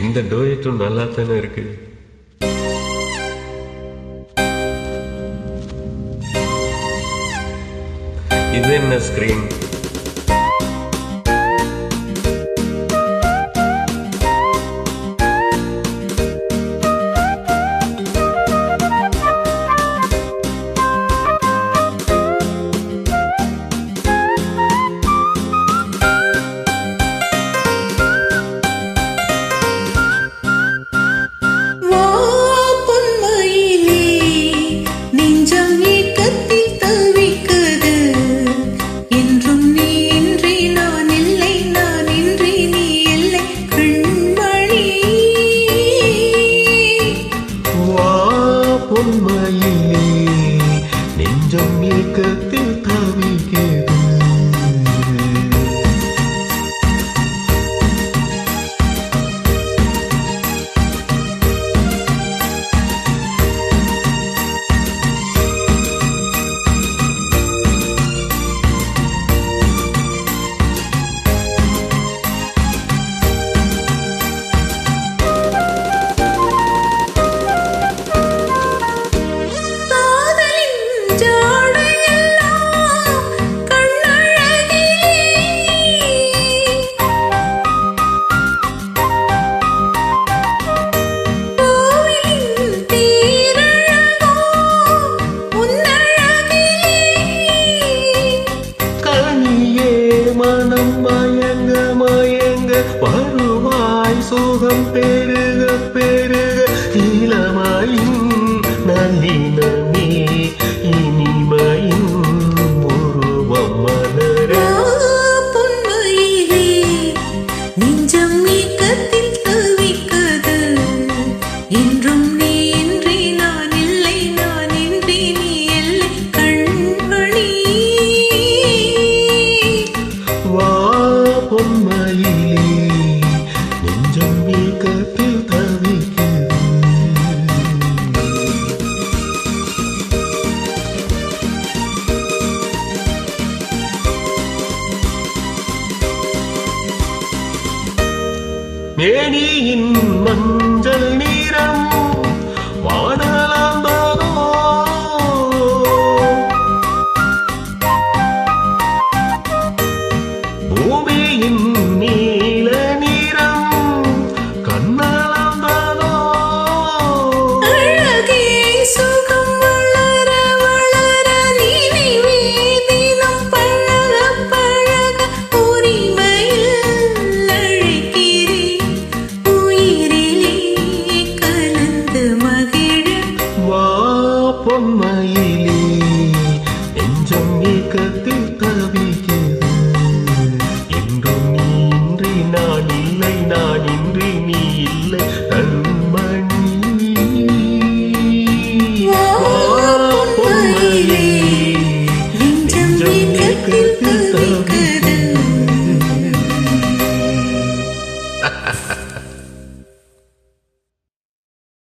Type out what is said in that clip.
இந்த டோயட்டும் நல்லா தானே இருக்கு. இது என்ன ஸ்கிரீன்? பொன்மையிலே நெஞ்சம் ஏக்கத்தில் தவிக்கிறது. மனம் மயங்க மயங்க வருவாய் சுகம் பெருக பெருக இளமையும் நல்லினமே இனிமையும் உருவம் மலர. பொன்மையிலே நெஞ்சம் ஏக்கத்தில் தவிக்கிறது. என்றும் நீ இன்றி நான் இல்லை, நான் இன்றி நீ இல்லை கண்மணி. பொன்மையிலே நெஞ்சம் ஏக்கத்தில் தவிக்கிறது. மேனியின் மஞ்சள் நிறம் வானலாந்ததோ, பூமியின் நீல நிறம் கண்ணலாந்ததோ. அழகே சுகம் வளர வளர நினைவே தினம் பழக பழக உரிமையில் அழைக்கிறேன் உயிரிலே கலந்து மகிழ. பொன்மையிலே நெஞ்சம் ஏக்கத்தில் தவிக்கிறது. என்றும் நீ இன்றி நான் இல்லை, நான் இன்றி நீ இல்லை கண்மணி. பொன்மையிலே நெஞ்சம் ஏக்கத்தில் தவிக்கிறது.